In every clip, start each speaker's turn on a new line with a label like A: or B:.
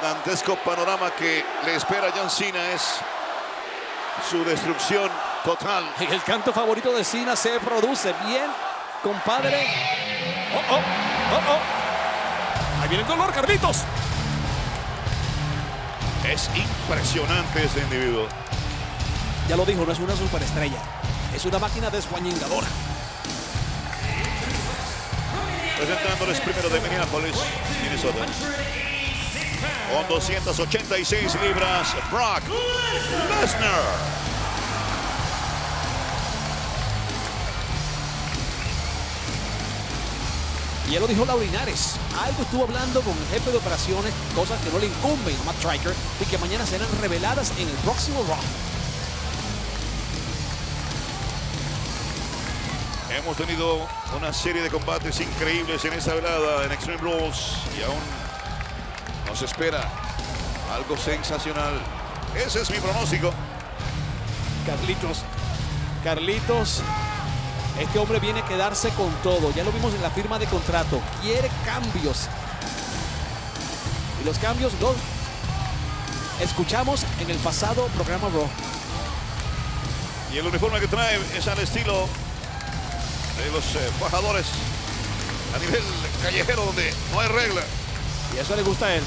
A: dantesco panorama que le espera a John Cena es su destrucción total.
B: El canto favorito de Cena se produce bien, compadre. Ahí viene el dolor, Carlitos.
A: Es impresionante este individuo.
B: Ya lo dijo, no es una superestrella, es una máquina desguañingadora.
A: Presentándoles primero de Minneapolis, Minnesota. Con 286 libras, Brock Lesnar.
B: Y ya lo dijo Laurinares. Algo estuvo hablando con el jefe de operaciones, cosas que no le incumben a Matt Striker y que mañana serán reveladas en el próximo Raw.
A: Hemos tenido una serie de combates increíbles en esta velada en Extreme Rules y aún nos espera algo sensacional. Ese es mi pronóstico.
B: Carlitos, este hombre viene a quedarse con todo. Ya lo vimos en la firma de contrato. Quiere cambios. Y los cambios los escuchamos en el pasado programa Raw.
A: Y el uniforme que trae es al estilo de los fajadores a nivel callejero donde no hay regla.
B: Y eso le gusta a él.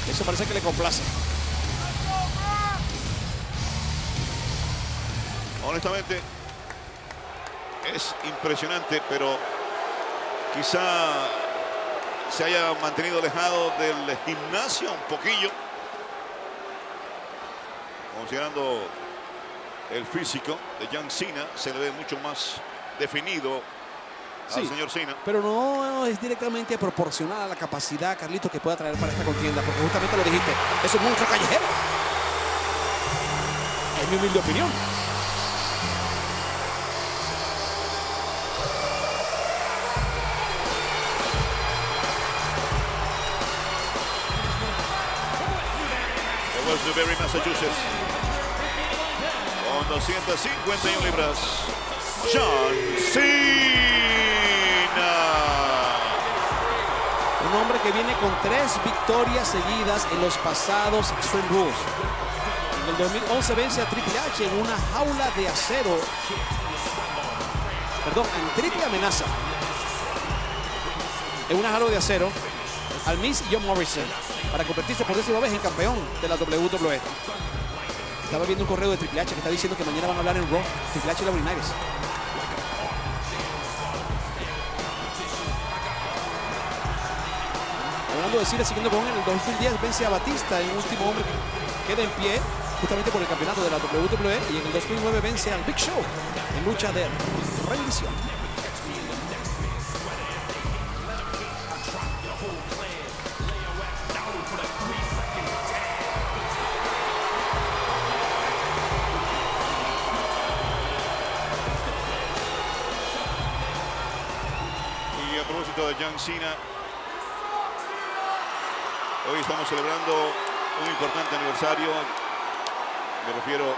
B: Eso parece que le complace.
A: Honestamente, es impresionante, pero quizá se haya mantenido alejado del gimnasio un poquillo, considerando el físico de John Cena. Se le ve mucho más definido al señor Cena.
B: Pero no es directamente proporcional a la capacidad, Carlitos, que pueda traer para esta contienda, porque justamente lo dijiste, es un monstruo callejero. Es mi humilde opinión.
A: Westbury, Massachusetts, con 251 libras, John Cena.
B: Un hombre que viene con 3 victorias seguidas en los pasados Extreme Rules. En el 2011 vence a Triple H en una jaula de acero. Perdón, en triple amenaza. En una jaula de acero al Miz y John Morrison para convertirse por 10ª vez en campeón de la WWE. Estaba viendo un correo de Triple H que está diciendo que mañana van a hablar en Raw. Triple H y Laurinares. Hablando de Cena, siguiendo con él, en el 2010 vence a Batista, el último hombre que queda en pie justamente por el campeonato de la WWE, y en el 2009 vence al Big Show en lucha de rendición.
A: Y a propósito de John Cena, hoy estamos celebrando un importante aniversario. Me refiero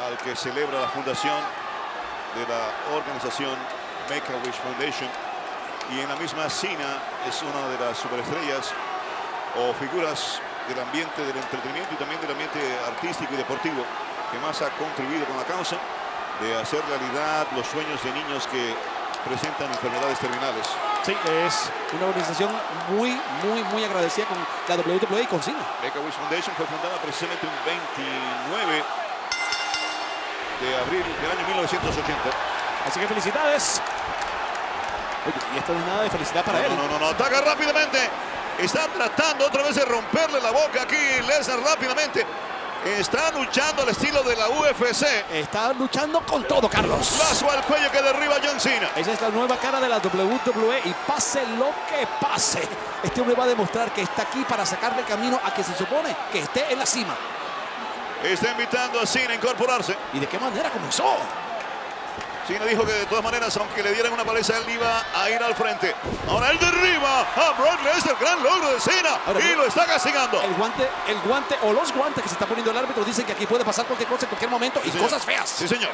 A: al que celebra la fundación de la organización Make-A-Wish Foundation. Y en la misma Cena es una de las superestrellas o figuras del ambiente del entretenimiento y también del ambiente artístico y deportivo que más ha contribuido con la causa de hacer realidad los sueños de niños que presentan enfermedades terminales.
B: Sí, es una organización muy agradecida con la WWE y con Cena.
A: Make-A-Wish Foundation fue fundada precisamente un 29 de abril del año 1980.
B: Así que felicidades. Oye, y esto no es nada de felicidad para él.
A: No, ataca rápidamente. Está tratando otra vez de romperle la boca aquí Lesnar rápidamente. Está luchando al estilo de la UFC.
B: Está luchando con todo, Carlos.
A: Lazo al cuello que derriba a John Cena.
B: Esa es la nueva cara de la WWE y pase lo que pase, este hombre va a demostrar que está aquí para sacarle camino a que se supone que esté en la cima.
A: Está invitando a Cena a incorporarse.
B: ¿Y de qué manera comenzó?
A: Cena dijo que de todas maneras, aunque le dieran una paliza, él iba a ir al frente. Ahora él derriba a Brock Lesnar, gran logro de Cena. Ahora, y lo está castigando.
B: El guante o los guantes que se está poniendo el árbitro dicen que aquí puede pasar cualquier cosa en cualquier momento, sí, y señor. Cosas feas.
A: Sí, señor.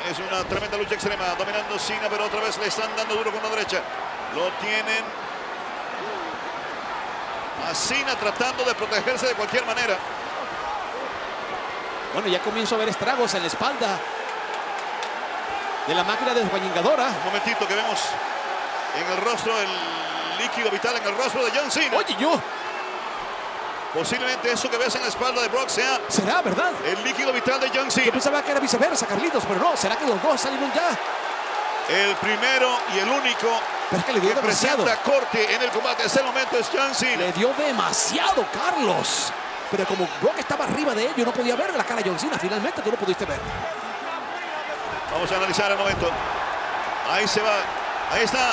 A: Es una tremenda lucha extrema, dominando Cena, pero otra vez le están dando duro con la derecha. Lo tienen a Cena tratando de protegerse de cualquier manera.
B: Bueno, ya comienzo a ver estragos en la espalda de la máquina desguañingadora.
A: Un momentito que vemos en el rostro el líquido vital en el rostro de John Cena.
B: Oye, yo.
A: Posiblemente eso que ves en la espalda de Brock sea
B: ¿Será verdad?
A: el líquido vital de John
B: Yo
A: Cena.
B: pensaba que era viceversa, Carlitos, pero no. ¿Será que los dos salieron ya?
A: El primero y el único
B: Pero es que le dio
A: que
B: demasiado.
A: presenta corte en el combate hasta el momento es John Cena.
B: Le dio demasiado, Carlos. Pero como Brock estaba arriba de él, yo no podía ver la cara de John Cena. Finalmente tú lo pudiste ver.
A: Vamos a analizar el momento. Ahí se va. Ahí está.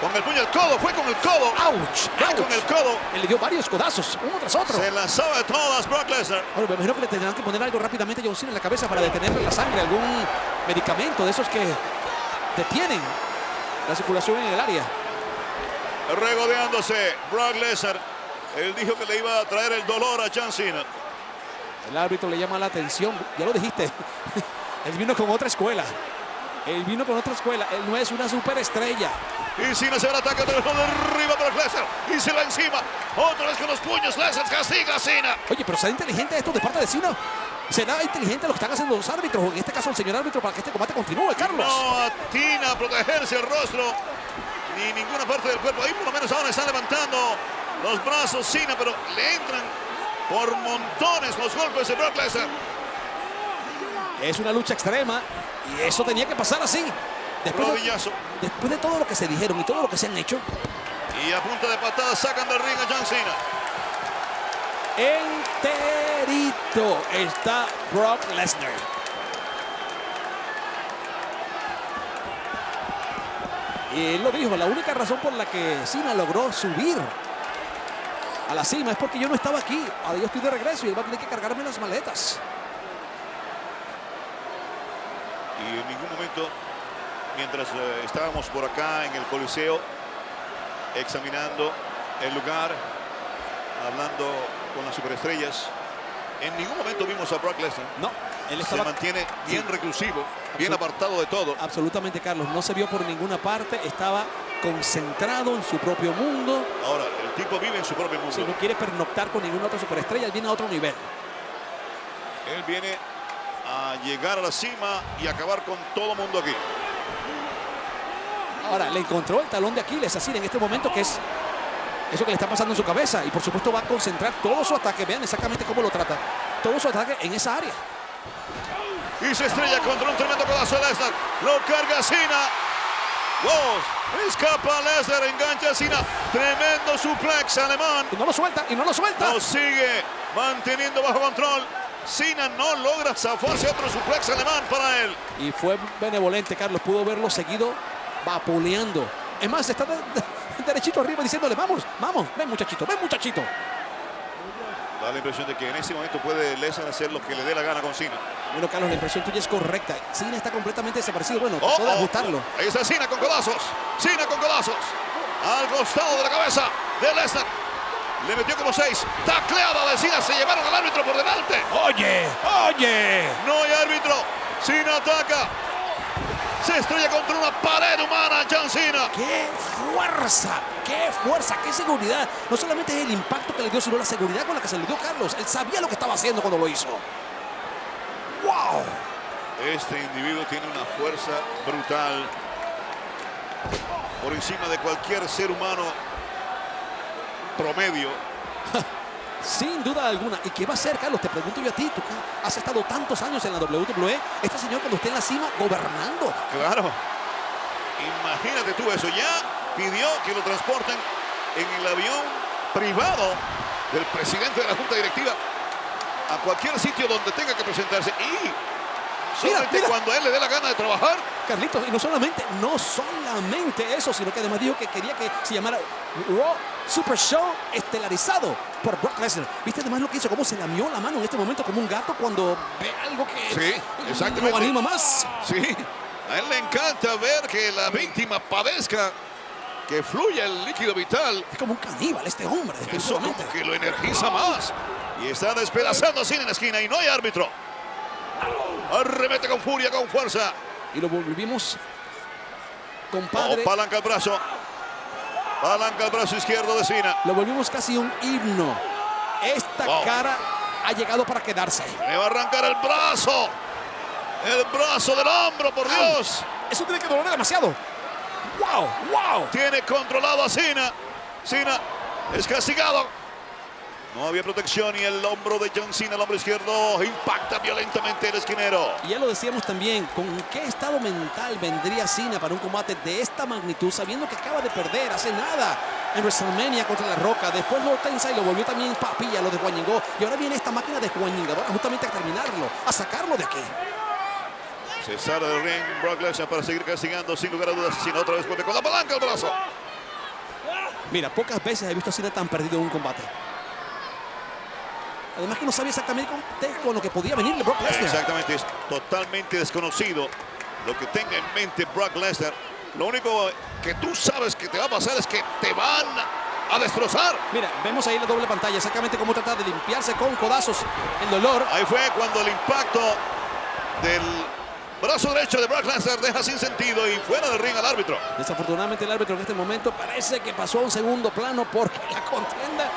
A: Con el puño del codo. Fue con el codo.
B: ¡Auch!
A: Fue con el codo.
B: Él le dio varios codazos, uno tras otro.
A: Se lanzaba de todas Brock Lesnar.
B: Bueno, me imagino que le tendrán que poner algo rápidamente a John Cena en la cabeza para detenerle la sangre. Algún medicamento de esos que detienen la circulación en el área.
A: Regodeándose Brock Lesnar. Él dijo que le iba a traer el dolor a John Cena.
B: El árbitro le llama la atención. Ya lo dijiste. Él vino con otra escuela. Él vino con otra escuela. Él no es una superestrella.
A: Y Cena se va al ataque de arriba Brock Lesnar. Y se va encima. Otra vez con los puños. Lesnar castiga a Cena.
B: Oye, pero será inteligente esto de parte de Cena. ¿Será inteligente lo que están haciendo los árbitros? En este caso el señor árbitro, para que este combate continúe, Carlos.
A: No atina a protegerse el rostro ni ninguna parte del cuerpo. Ahí por lo menos ahora están levantando los brazos Cena, pero le entran por montones los golpes de Brock Lesnar.
B: Es una lucha extrema y eso tenía que pasar así.
A: Rodillazo.
B: Después de todo lo que se dijeron y todo lo que se han hecho.
A: Y a punta de patada sacan del ring a John Cena.
B: Enterito está Brock Lesnar. Y él lo dijo, la única razón por la que Cena logró subir a la cima es porque yo no estaba aquí. Ahora yo estoy de regreso y él va a tener que cargarme las maletas.
A: Y en ningún momento, mientras estábamos por acá en el Coliseo, examinando el lugar, hablando con las superestrellas, en ningún momento vimos a Brock Lesnar.
B: No, él estaba...
A: Se mantiene bien reclusivo, bien
B: Absolut-
A: apartado de todo.
B: Absolutamente, Carlos. No se vio por ninguna parte. Estaba concentrado en su propio mundo.
A: Ahora, el tipo vive en su propio mundo.
B: Si no quiere pernoctar con ninguna otra superestrella, él viene a otro nivel.
A: Él viene a llegar a la cima y acabar con todo mundo aquí.
B: Ahora, le encontró el talón de Aquiles, así en este momento, que es eso que le está pasando en su cabeza. Y por supuesto va a concentrar todo su ataque. Vean exactamente cómo lo trata. Todo su ataque en esa área.
A: Y se estrella contra un tremendo codazo de Lesnar. Lo carga Cena. ¡Wow! Escapa Lesnar, engancha a Cena. Tremendo suplex alemán.
B: Y no lo suelta, y no lo suelta.
A: Lo sigue manteniendo bajo control. Cena no logra zafarse otro suplex alemán para él.
B: Y fue benevolente, Carlos. Pudo verlo seguido vapuleando. Es más, está derechito arriba diciéndole, vamos, vamos, ven muchachito, ven muchachito.
A: Da la impresión de que en este momento puede Lesnar hacer lo que le dé la gana con Cena.
B: Bueno, Carlos, la impresión tuya es correcta. Cena está completamente desaparecido. Bueno, trató de ajustarlo.
A: Ahí está Cena con codazos. Cena con codazos. Al costado de la cabeza de Lesnar. Le metió como 6. Tacleada de Cena. Se llevaron al árbitro por delante.
B: Oye, oye.
A: No hay árbitro. Cena ataca. Se estrella contra una pared humana John Cena.
B: ¡Qué fuerza! ¡Qué fuerza! ¡Qué seguridad! No solamente es el impacto que le dio, sino la seguridad con la que se le dio Carlos. Él sabía lo que estaba haciendo cuando lo hizo. ¡Wow!
A: Este individuo tiene una fuerza brutal. Por encima de cualquier ser humano promedio.
B: Sin duda alguna. ¿Y qué va a hacer, Carlos? Te pregunto yo a ti. Tú que has estado tantos años en la WWE. Este señor cuando esté en la cima, gobernando.
A: Claro. Imagínate tú eso. Ya pidió que lo transporten en el avión privado del presidente de la Junta Directiva a cualquier sitio donde tenga que presentarse. Y solamente
B: mira.
A: cuando a él le dé la gana de trabajar.
B: Carlitos, y no solamente eso, sino que además dijo que quería que se llamara Raw Super Show estelarizado por Brock Lesnar. ¿Viste además lo que hizo? Cómo se lamió la mano en este momento como un gato cuando ve algo que
A: Sí, exactamente.
B: lo anima más.
A: Sí, a él le encanta ver que la víctima padezca, que fluya el líquido vital.
B: Es como un caníbal este hombre,
A: Eso
B: definitivamente.
A: como que lo energiza más. Y está despedazando así en la esquina y no hay árbitro. Arremete con furia, con fuerza.
B: Y lo volvimos, compadre.
A: Palanca el brazo. Palanca el brazo izquierdo de Cena.
B: Lo volvimos casi un himno. Esta cara ha llegado para quedarse.
A: Le va a arrancar el brazo. El brazo del hombro, por Dios.
B: Eso tiene que doler demasiado. ¡Wow! ¡Wow!
A: Tiene controlado a Cena. Cena es castigado. No había protección y el hombro de John Cena, el hombro izquierdo, impacta violentamente el esquinero.
B: Y ya lo decíamos también, ¿con qué estado mental vendría Cena para un combate de esta magnitud, sabiendo que acaba de perder hace nada en WrestleMania contra La Roca? Después lo tensa y lo volvió también papilla, lo de Juan Yingó. Y ahora viene esta máquina de Juan Yingadora justamente a terminarlo, a sacarlo de aquí.
A: Se sale del ring Brock Lesnar para seguir castigando sin lugar a dudas. Cena otra vez con la palanca al brazo.
B: Mira, pocas veces he visto a Cena tan perdido en un combate. Además que no sabía exactamente con lo que podía venirle Brock Lesnar.
A: Exactamente, es totalmente desconocido lo que tenga en mente Brock Lesnar. Lo único que tú sabes que te va a pasar es que te van a destrozar.
B: Mira, vemos ahí la doble pantalla, exactamente cómo tratar de limpiarse con codazos el dolor.
A: Ahí fue cuando el impacto del brazo derecho de Brock Lesnar deja sin sentido y fuera del ring al árbitro.
B: Desafortunadamente el árbitro en este momento parece que pasó a un segundo plano porque la contienda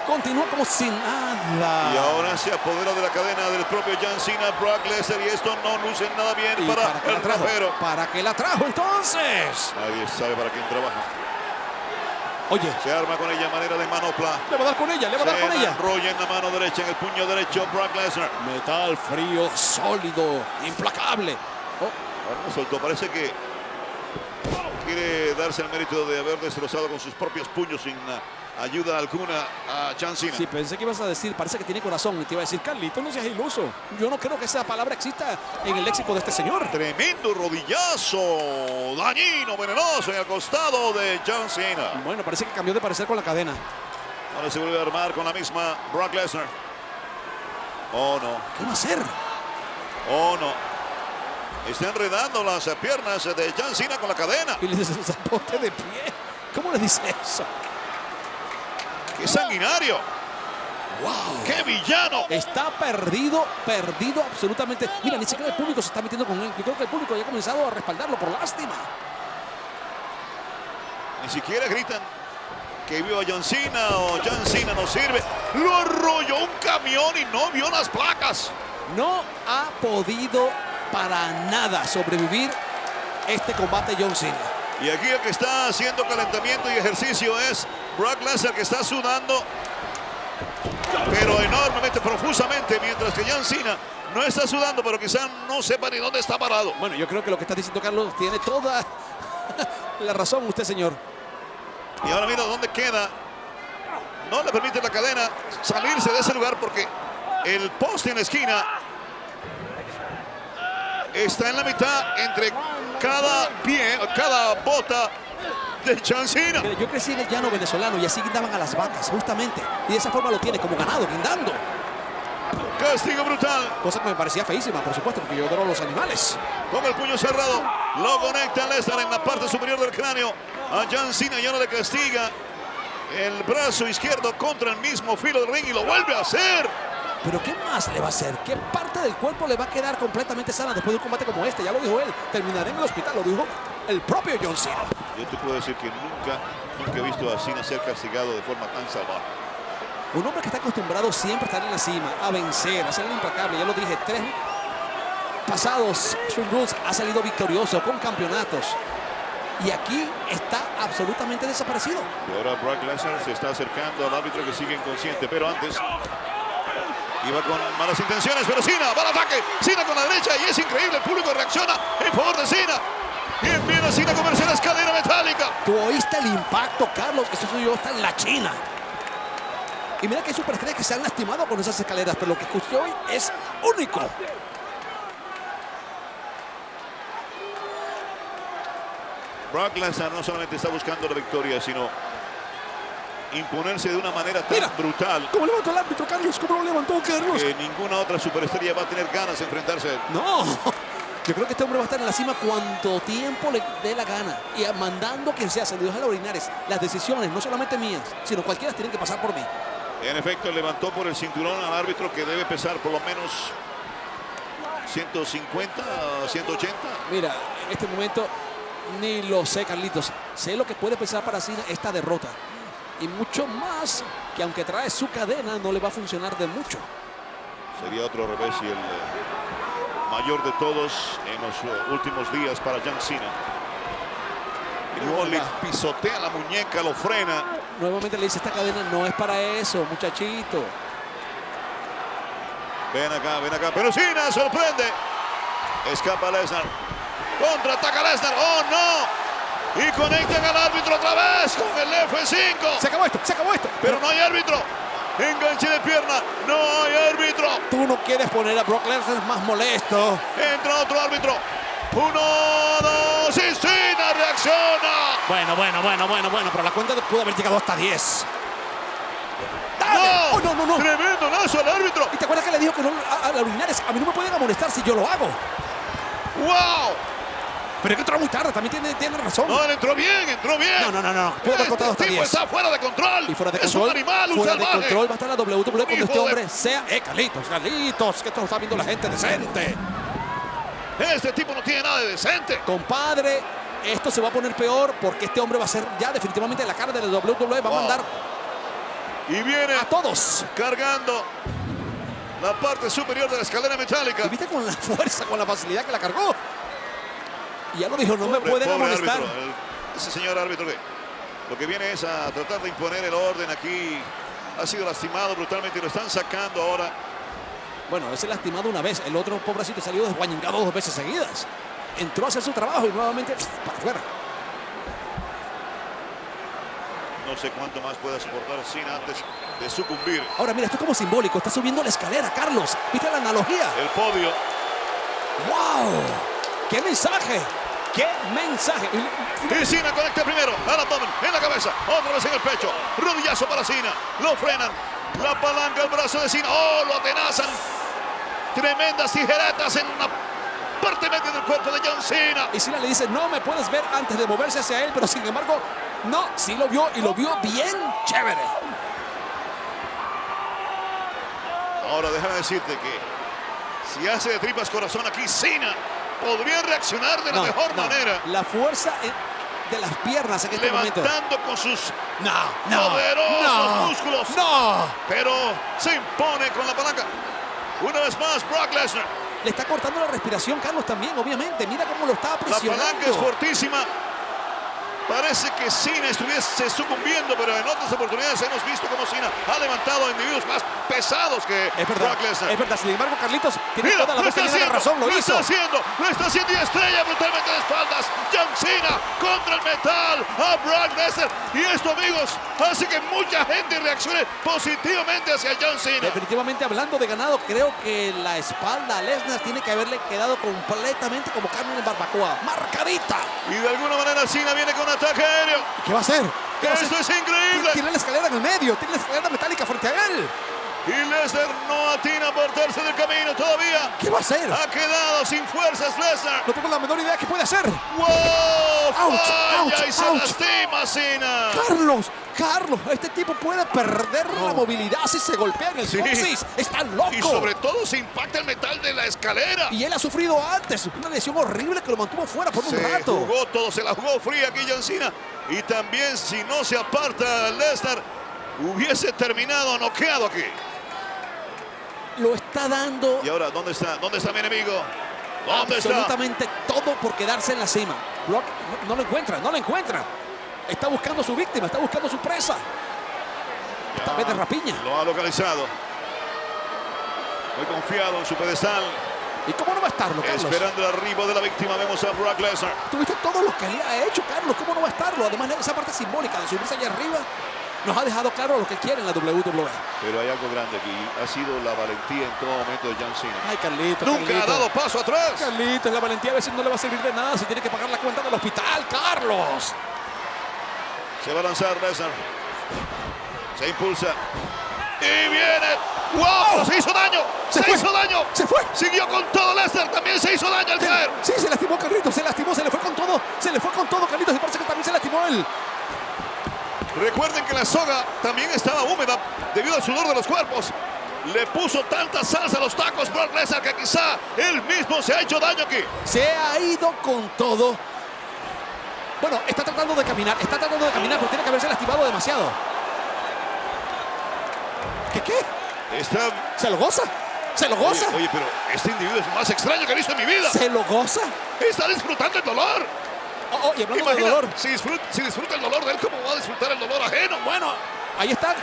B: continúa como sin nada.
A: Y ahora se apodera de la cadena del propio John Cena, Brock Lesnar, y esto no luce nada bien
B: ¿Y
A: para el rapero.
B: ¿Para qué la trajo entonces?
A: Nadie sabe para quién trabaja.
B: Oye,
A: Se arma con ella manera de manopla.
B: le va a dar con ella, le va a dar con ella.
A: Enrolla en la mano derecha, en el puño derecho, Brock Lesnar.
B: Metal frío, sólido, implacable.
A: Ahora lo soltó, parece que quiere darse el mérito de haber destrozado con sus propios puños sin ayuda alguna a John Cena.
B: Sí, pensé que ibas a decir, parece que tiene corazón. Y te iba a decir, Carlito, no seas iluso. Yo no creo que esa palabra exista en el léxico de este señor.
A: Tremendo rodillazo, dañino, venenoso en el costado de John Cena.
B: Bueno, parece que cambió de parecer con la cadena.
A: Ahora se vuelve a armar con la misma Brock Lesnar. Oh, no.
B: ¿Qué va a hacer?
A: Oh, no. Está enredando las piernas de John Cena con la cadena.
B: Y le dice, ponte de pie. ¿Cómo le dice eso?
A: ¡Qué sanguinario!
B: ¡Wow!
A: ¡Qué villano!
B: Está perdido absolutamente. Mira, ni siquiera el público se está metiendo con él. Yo creo que el público ya ha comenzado a respaldarlo por lástima.
A: Ni siquiera gritan que viva John Cena o John Cena no sirve. Lo arrolló un camión y no vio las placas.
B: No ha podido para nada sobrevivir este combate John Cena.
A: Y aquí el que está haciendo calentamiento y ejercicio es Brock Lesnar, que está sudando, pero enormemente, profusamente, mientras que John Cena no está sudando, pero quizá no sepa ni dónde está parado.
B: Bueno, yo creo que lo que está diciendo Carlos tiene toda la razón usted, señor.
A: Y ahora mira dónde queda. No le permite la cadena salirse de ese lugar porque el poste en la esquina está en la mitad entre cada pie, cada bota de John Cena.
B: Mira, yo crecí en el llano venezolano y así guindaban a las vacas, justamente. Y de esa forma lo tiene como ganado, guindando.
A: Castigo brutal.
B: Cosa que me parecía feísima, por supuesto, porque yo adoro los animales.
A: Con el puño cerrado, lo conecta Lesnar en la parte superior del cráneo a John Cena y ahora le castiga el brazo izquierdo contra el mismo filo del ring y lo vuelve a hacer.
B: Pero ¿qué más le va a hacer? ¿Qué parte del cuerpo le va a quedar completamente sana después de un combate como este? Ya lo dijo él, terminaré en el hospital, lo dijo el propio John Cena.
A: Yo te puedo decir que nunca he visto a Cena ser castigado de forma tan salvaje.
B: Un hombre que está acostumbrado siempre a estar en la cima, a vencer, a ser implacable. Ya lo dije, 3 pasados Extreme Rules ha salido victorioso con campeonatos. Y aquí está absolutamente desaparecido.
A: Y ahora Brock Lesnar se está acercando al árbitro, que sigue inconsciente, pero antes iba con malas intenciones, pero Cena va al ataque. Cena con la derecha y es increíble, el público reacciona en favor de Cena. Y empieza Cena a comerse la escalera metálica.
B: ¿Tú oíste el impacto, Carlos? Eso soy yo, está en la China. Y mira que hay superestrellas que se han lastimado con esas escaleras, pero lo que escuché hoy es único.
A: Brock Lesnar no solamente está buscando la victoria, sino imponerse de una manera tan brutal.
B: ¿Cómo levantó el árbitro, Carlos? ¿Cómo lo levantó, Carlos?
A: Que ninguna otra superestrella va a tener ganas de enfrentarse a él.
B: No, yo creo que este hombre va a estar en la cima cuanto tiempo le dé la gana. Y mandando a quien sea, se le deja a Linares. Las decisiones, no solamente mías, sino cualquiera, tienen que pasar por mí.
A: En efecto, levantó por el cinturón al árbitro, que debe pesar por lo menos 150, 180.
B: Mira, en este momento Ni lo sé, Carlitos. Sé lo que puede pensar para Cena esta derrota. Y mucho más que aunque trae su cadena, no le va a funcionar de mucho.
A: Sería otro revés y el mayor de todos en los últimos días para John Cena. Y luego le pisotea la muñeca, lo frena.
B: Nuevamente le dice, esta cadena no es para eso, muchachito.
A: Ven acá. Pero Cena sorprende. Escapa Lesnar. Contraataca Lesnar. ¡Oh, no! Y conectan al árbitro otra vez con el F5.
B: Se acabó esto.
A: Pero no hay árbitro. Enganche de pierna. No hay árbitro.
B: Tú no quieres poner a Brock Lesnar más molesto.
A: Entra otro árbitro. 1, 2 y Cena reacciona.
B: Bueno. Pero la cuenta pudo haber llegado hasta 10.
A: ¡No!
B: ¡Oh, no!
A: Tremendo lazo al árbitro.
B: ¿Y te acuerdas que le dijo que no, a Linares, a mí no me pueden amonestar si yo lo hago?
A: ¡Wow!
B: Pero es que entró muy tarde, también tiene razón.
A: No, él entró bien.
B: No. Pudo haber contado hasta
A: Este
B: 10.
A: tipo está fuera de control.
B: Y fuera de
A: es
B: control.
A: un animal, un
B: fuera de
A: salvaje.
B: control va a estar la WWE cuando
A: Hijo
B: este
A: de-
B: hombre sea. Carlitos, que esto lo está viendo la gente decente.
A: Este tipo no tiene nada de decente.
B: Compadre, esto se va a poner peor porque este hombre va a ser ya definitivamente la cara de la WWE. Va a mandar
A: Y viene
B: a todos.
A: cargando la parte superior de la escalera metálica.
B: Y viste con la fuerza, con la facilidad que la cargó. Y ya lo dijo, no me
A: Pobre-
B: pueden
A: pobre
B: amonestar.
A: árbitro, ese señor árbitro que lo que viene es a tratar de imponer el orden aquí. Ha sido lastimado brutalmente y lo están sacando ahora.
B: Bueno, ese lastimado una vez, el otro pobrecito salió desguañingado 2 veces seguidas. Entró a hacer su trabajo y nuevamente para afuera.
A: No sé cuánto más pueda soportar Cena antes de sucumbir.
B: Ahora mira, esto es como simbólico, está subiendo la escalera, Carlos. ¿Viste la analogía?
A: El podio.
B: ¡Wow! ¡Qué mensaje! ¡Qué mensaje!
A: Y Cena conecta primero al abdomen, en la cabeza, otra vez en el pecho. Rodillazo para Cena. Lo frenan. La palanca al brazo de Cena. ¡Oh! Lo atenazan. Tremendas tijeretas en la parte media del cuerpo de John Cena.
B: Y Cena le dice, no me puedes ver antes de moverse hacia él, pero sin embargo, no, sí lo vio y lo vio bien chévere.
A: Ahora déjame decirte que si hace de tripas corazón aquí, Cena podría reaccionar de la mejor manera.
B: La fuerza de las piernas en este momento.
A: Levantando con sus
B: No,
A: poderosos músculos.
B: No.
A: Pero se impone con la palanca. Una vez más, Brock Lesnar.
B: Le está cortando la respiración, Carlos, también, obviamente. Mira cómo lo está
A: La
B: aprisionando.
A: palanca es fortísima. Parece que Cena estuviese sucumbiendo, pero en otras oportunidades hemos visto cómo Cena ha levantado a individuos más pesados que
B: Es verdad,
A: Brock Lesnar.
B: es verdad. Sin embargo, Carlitos tiene
A: Mira,
B: toda la
A: lo está
B: boca llena de
A: haciendo,
B: razón, lo hizo.
A: lo está haciendo y estrella brutalmente de espaldas. John Cena contra el metal a Brock Lesnar. Y esto, amigos, hace que mucha gente reaccione positivamente hacia John Cena.
B: Definitivamente, hablando de ganado, creo que la espalda a Lesnar tiene que haberle quedado completamente como carne en barbacoa. ¡Marcadita!
A: Y de alguna manera Cena viene con ataque aéreo.
B: ¿Qué va a hacer? ¿Qué va a hacer?
A: Esto es increíble.
B: Tiene la escalera en el medio, tiene la escalera metálica frente a él.
A: Y Lesnar no atina a apartarse del camino todavía.
B: ¿Qué va a hacer?
A: Ha quedado sin fuerzas Lesnar.
B: No tengo la menor idea qué puede hacer.
A: ¡Wow!
B: Ouch,
A: Falla
B: ouch,
A: y se
B: ouch.
A: lastima Cena.
B: Carlos, este tipo puede perder la movilidad si se golpea en el
A: Sí.
B: coxis. Está loco.
A: Y sobre todo se impacta el metal de la escalera.
B: Y él ha sufrido antes una lesión horrible que lo mantuvo fuera por un
A: Se
B: rato.
A: jugó todo, se la jugó fría aquí John Cena. Y también si no se aparta Lesnar, hubiese terminado noqueado aquí.
B: Lo está dando
A: Y ahora, ¿dónde está? ¿Dónde está mi enemigo? ¿Dónde está?
B: absolutamente todo por quedarse en la cima. Brock no lo encuentra. Está buscando a su víctima, está buscando a su presa. Esta vez de rapiña.
A: Lo ha localizado. Muy confiado en su pedestal.
B: ¿Y cómo no va a estarlo, Carlos?
A: Esperando el arribo de la víctima, vemos a Brock Lesnar.
B: Tuviste todo lo que le ha hecho, Carlos. ¿Cómo no va a estarlo? Además, esa parte simbólica de subirse allá arriba nos ha dejado claro lo que quiere en la WWE.
A: Pero hay algo grande aquí. Ha sido la valentía en todo momento de John Cena.
B: Ay, Carlitos.
A: Nunca ha dado paso atrás.
B: Carlitos, la valentía a veces no le va a servir de nada si tiene que pagar la cuenta del hospital, Carlos.
A: Se va a lanzar Lesnar. Se impulsa. Y viene. ¡Wow! Se hizo daño. Se hizo daño.
B: Se fue.
A: Siguió con todo Lesnar. También se hizo daño al caer.
B: Sí, se lastimó Carlitos, se le fue con todo. Se le fue con todo, Carlitos. Y parece que también se lastimó él.
A: Recuerden que la soga también estaba húmeda debido al sudor de los cuerpos. Le puso tanta salsa a los tacos Brock Lesnar que quizá él mismo se ha hecho daño aquí.
B: Se ha ido con todo. Bueno, está tratando de caminar, pero tiene que haberse lastimado demasiado. ¿Qué? ¿Se lo goza? ¿Se lo goza?
A: Oye, pero este individuo es el más extraño que he visto en mi vida.
B: ¿Se lo goza?
A: Está disfrutando el dolor.
B: Y hablando de
A: Imagina,
B: dolor.
A: si disfruta el dolor de él, ¿cómo va a disfrutar el dolor ajeno?
B: Bueno, ahí está.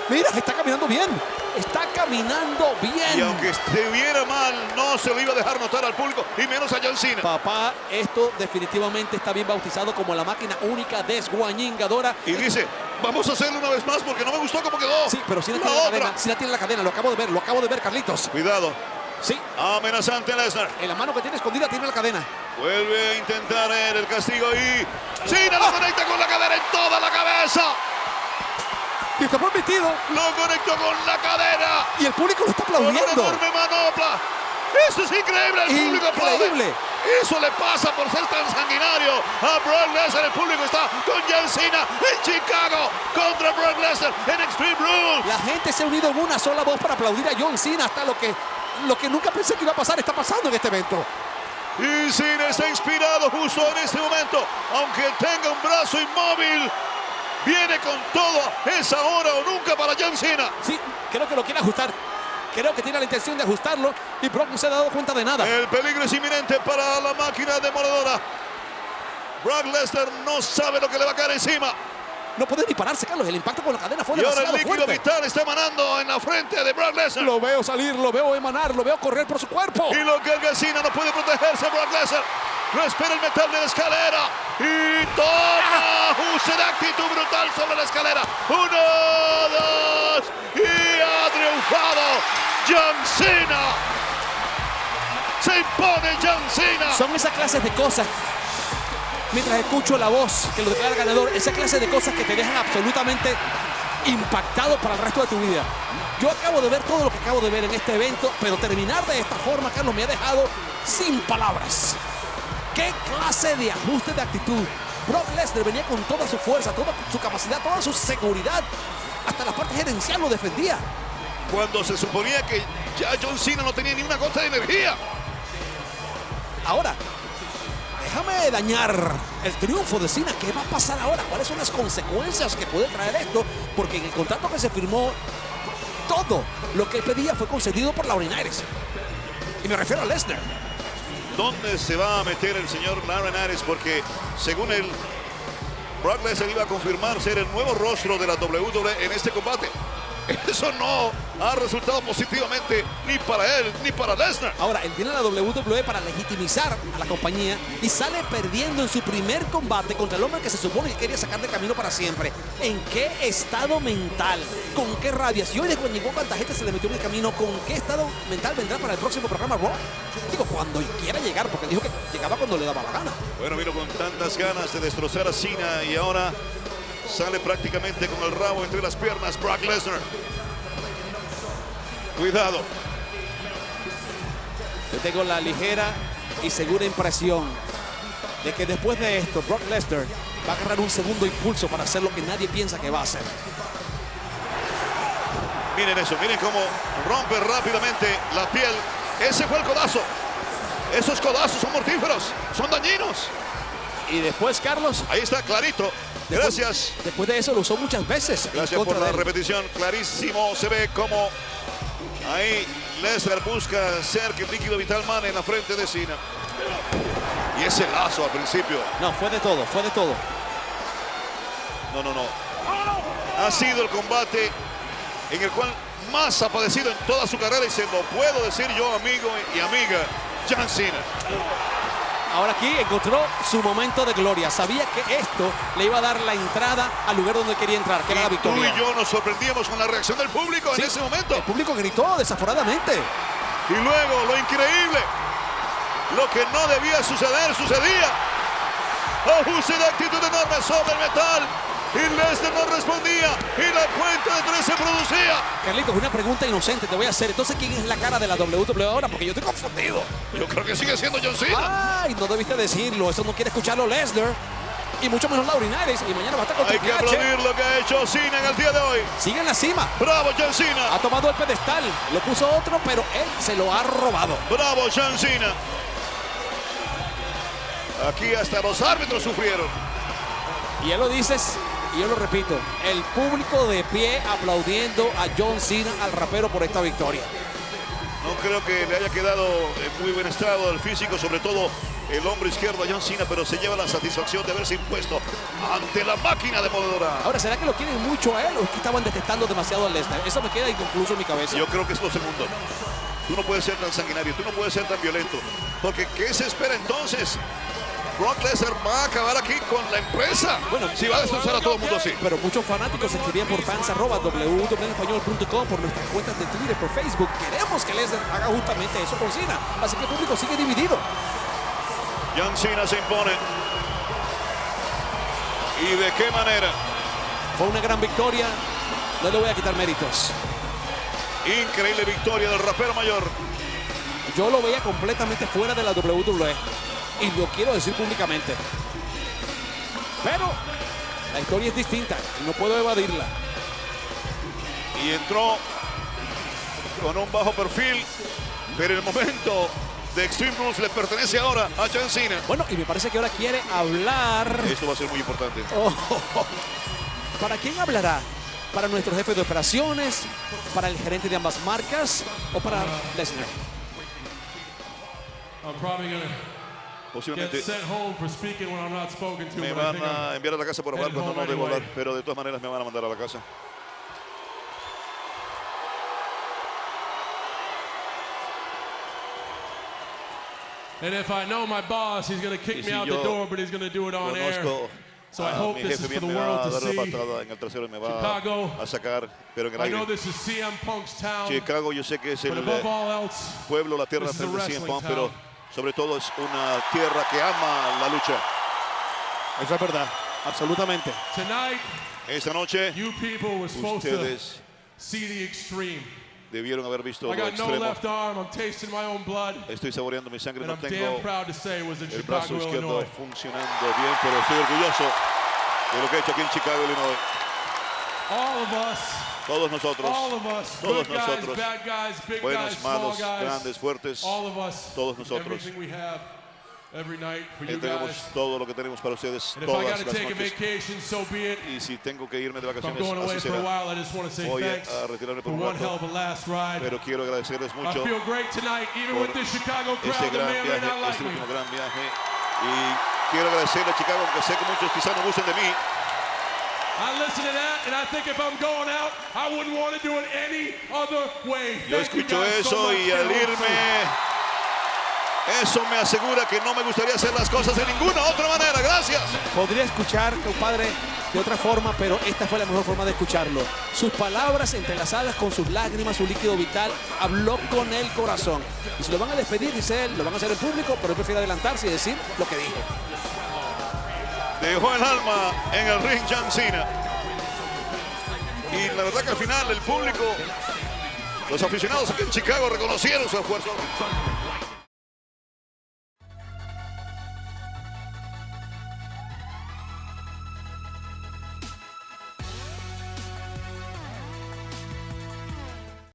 B: Mira, está caminando bien. Está caminando bien.
A: Y aunque estuviera mal, no se lo iba a dejar notar al público, y menos a John Cena.
B: Papá, esto definitivamente está bien bautizado como la máquina única desguañingadora.
A: Y dice, vamos a hacerlo una vez más porque no me gustó cómo quedó.
B: Sí, pero Cena tiene la cadena. Cena tiene la cadena. Lo acabo de ver, Carlitos.
A: Cuidado.
B: Sí.
A: Amenazante Lesnar.
B: En la mano que tiene escondida tiene la cadena.
A: Vuelve a intentar el castigo y Cena lo conecta con la cadera en toda la cabeza.
B: Y está permitido.
A: Lo conectó con la cadera.
B: Y el público lo está
A: Con una
B: aplaudiendo.
A: enorme manopla. Esto es increíble. El público aplaude.
B: Increíble.
A: Eso le pasa por ser tan sanguinario a Brock Lesnar. El público está con John Cena en Chicago contra Brock Lesnar en Extreme Rules.
B: La gente se ha unido en una sola voz para aplaudir a John Cena. Hasta lo que nunca pensé que iba a pasar está pasando en este evento.
A: Y Cena está inspirado justo en este momento. Aunque tenga un brazo inmóvil, viene con todo. Es ahora o nunca para John Cena.
B: Sí, creo que lo quiere ajustar. Creo que tiene la intención de ajustarlo y Brock no se ha dado cuenta de nada.
A: El peligro es inminente para la máquina demoledora. Brock Lesnar no sabe lo que le va a caer encima.
B: No puede ni pararse, Carlos. El impacto con la cadena fue
A: Y ahora el
B: demasiado
A: líquido
B: fuerte.
A: vital está emanando en la frente de Brock Lesnar.
B: Lo veo salir, lo veo emanar, lo veo correr por su cuerpo.
A: Y lo carga Cena, no puede protegerse Brock Lesnar. Lo espera el metal de la escalera. Y toma ajuste de actitud brutal sobre la escalera. 1, 2. Y ha triunfado John Cena. Se impone John Cena.
B: Son esas clases de cosas. Mientras escucho la voz que lo declara ganador, esa clase de cosas que te dejan absolutamente impactado para el resto de tu vida. Yo acabo de ver todo lo que acabo de ver en este evento, pero terminar de esta forma, Carlos, me ha dejado sin palabras. ¿Qué clase de ajuste de actitud? Brock Lesnar venía con toda su fuerza, toda su capacidad, toda su seguridad. Hasta la parte gerencial lo defendía.
A: Cuando se suponía que ya John Cena no tenía ni una gota de energía.
B: Ahora, déjame dañar el triunfo de Cena. ¿Qué va a pasar ahora? ¿Cuáles son las consecuencias que puede traer esto? Porque en el contrato que se firmó, todo lo que él pedía fue concedido por Laurinaitis. Y me refiero a Lesnar.
A: ¿Dónde se va a meter el señor Laurinaitis? Porque según él, Brock Lesnar iba a confirmar ser el nuevo rostro de la WWE en este combate. Eso no ha resultado positivamente ni para él ni para Lesnar.
B: Ahora, él viene a la WWE para legitimizar a la compañía y sale perdiendo en su primer combate contra el hombre que se supone que quería sacar de camino para siempre. ¿En qué estado mental? ¿Con qué rabia? Si hoy desguañicó cuánta gente se le metió en el camino, ¿con qué estado mental vendrá para el próximo programa Raw? Digo, cuando quiera llegar, porque él dijo que llegaba cuando le daba la gana.
A: Bueno, vino con tantas ganas de destrozar a Cena y ahora sale prácticamente con el rabo entre las piernas Brock Lesnar. Cuidado.
B: Yo tengo la ligera y segura impresión de que después de esto, Brock Lesnar va a agarrar un segundo impulso para hacer lo que nadie piensa que va a hacer.
A: Miren eso, miren cómo rompe rápidamente la piel. Ese fue el codazo. Esos codazos son mortíferos, son dañinos.
B: Y después, Carlos,
A: Ahí está, clarito. Gracias.
B: después de eso lo usó muchas veces. en
A: Gracias
B: contra
A: por la
B: de él.
A: repetición. Clarísimo. Se ve como ahí Lesnar busca hacer que el líquido vital mane en la frente de Cena. Y ese lazo al principio.
B: No, fue de todo, fue de todo.
A: No. Ha sido el combate en el cual más ha padecido en toda su carrera. Y se lo puedo decir yo, amigo y amiga, John Cena.
B: Ahora aquí encontró su momento de gloria. Sabía que esto le iba a dar la entrada al lugar donde quería entrar, que era la
A: Y tú
B: victoria.
A: y yo nos sorprendíamos con la reacción del público
B: Sí,
A: en ese momento.
B: el público gritó desaforadamente.
A: Y luego, lo increíble, lo que no debía suceder, sucedía. Ajuste de actitud enorme sobre el metal. Y Lesnar no respondía. Y la cuenta de 3 se producía.
B: Carlitos, una pregunta inocente te voy a hacer. Entonces, ¿quién es la cara de la WWE ahora? Porque yo estoy confundido.
A: Yo creo que sigue siendo John Cena.
B: Ay, no debiste decirlo. Eso no quiere escucharlo Lesnar. Y mucho menos Laurinaitis. Y mañana va a estar con
A: Hay que
B: Triple H.
A: aplaudir lo que ha hecho Cena en el día de hoy.
B: Sigue en la cima.
A: Bravo, John Cena.
B: Ha tomado el pedestal. Lo puso otro, pero él se lo ha robado.
A: Bravo, John Cena. Aquí hasta los árbitros sufrieron.
B: Y ya lo dices, y yo lo repito, el público de pie aplaudiendo a John Cena, al rapero, por esta victoria.
A: No creo que le haya quedado en muy buen estado el físico, sobre todo el hombro izquierdo a John Cena, pero se lleva la satisfacción de haberse impuesto ante la máquina demoledora.
B: Ahora, ¿será que lo quieren mucho a él o es que estaban detestando demasiado a Lesnar? Eso me queda inconcluso en mi cabeza.
A: Yo creo que es lo segundo. Tú no puedes ser tan sanguinario, tú no puedes ser tan violento. Porque ¿qué se espera entonces? Brock Lesnar va a acabar aquí con la empresa.
B: Bueno,
A: si va a destrozar a todo el mundo así.
B: Pero muchos fanáticos escribían por fans@www.español.com, por nuestras cuentas de Twitter, por Facebook. Queremos que Lesnar haga justamente eso con Cena. Así que el público sigue dividido.
A: John Cena se impone. ¿Y de qué manera?
B: Fue una gran victoria. No le voy a quitar méritos.
A: Increíble victoria del rapero mayor.
B: Yo lo veía completamente fuera de la WWE. Y lo quiero decir públicamente. Pero la historia es distinta y no puedo evadirla.
A: Y entró con un bajo perfil, pero el momento de Extreme Rules le pertenece ahora a John Cena.
B: Bueno, y me parece que ahora quiere hablar.
A: Esto va a ser muy importante.
B: ¿Para quién hablará? ¿Para nuestro jefe de operaciones? ¿Para el gerente de ambas marcas? ¿O para Lesnar?
A: Posiblemente me van a enviar a la casa por hablar cuando no debo hablar, pero de todas maneras me van a mandar a la casa.
C: And if I know my boss, he's going to kick me out the door, but he's going to do it on air. So I hope this is for the world to see.
A: En el trasero me va a sacar, pero en el
C: I
A: aire.
C: know this is CM Punk's town.
A: Chicago, yo sé que es el
C: But above all else,
A: pueblo, la tierra
C: this is a
A: de CM
C: wrestling
A: Punk, pero
C: town.
A: sobre todo es una tierra que ama la lucha.
B: Eso es verdad, absolutamente.
C: Tonight,
A: Esta noche,
C: you people were supposed to
A: ustedes
C: see the extreme.
A: debieron haber visto
C: I
A: lo
C: got no
A: extremo.
C: left arm. I'm tasting my own blood.
A: Estoy saboreando mi sangre,
C: And
A: no
C: I'm damn
A: tengo
C: proud to say it was in
A: el brazo
C: Chicago,
A: izquierdo
C: Illinois.
A: funcionando bien, pero estoy orgulloso de lo que he hecho aquí en Chicago, Illinois.
C: All of us,
A: Todos nosotros,
C: all of us,
A: todos
C: good guys,
A: nosotros,
C: bad guys, big guys,
A: buenos,
C: small
A: malos,
C: guys,
A: grandes, fuertes,
C: all of us,
A: todos nosotros.
C: everything we have, every night for you
A: entregamos
C: guys.
A: todo lo que tenemos para ustedes
C: And if I got
A: todas
C: to
A: las
C: take a
A: noches.
C: vacation, so be it.
A: Y si tengo que irme de
C: If I'm
A: vacaciones,
C: going away
A: así
C: for a
A: será.
C: while, I just want to say
A: Voy
C: thanks
A: a retirarme por
C: for
A: un
C: one
A: rato,
C: hell of a last ride.
A: pero quiero agradecerles
C: I
A: mucho
C: feel great tonight, even
A: por
C: with this Chicago
A: este
C: crowd that
A: gran
C: may or may
A: viaje,
C: not like
A: este
C: me.
A: último gran viaje. Y quiero agradecerle a Chicago, aunque sé que muchos quizás no gusten de mí.
C: I listen to that, and I think if I'm going out, I wouldn't want to do it any other way.
A: Yo
C: Thank you
A: escucho
C: guys so
A: eso
C: much.
A: y al irme, eso me asegura que no me gustaría hacer las cosas de ninguna otra manera. Gracias.
B: Podría escuchar, compadre, de otra forma, pero esta fue la mejor forma de escucharlo. Sus palabras entrelazadas con sus lágrimas, su líquido vital, habló con el corazón. Y si lo van a despedir, dice él, lo van a hacer en público, pero él prefiere adelantarse y decir lo que dijo.
A: Dejó el alma en el ring John Cena. Y la verdad que al final el público, los aficionados aquí en Chicago reconocieron su esfuerzo.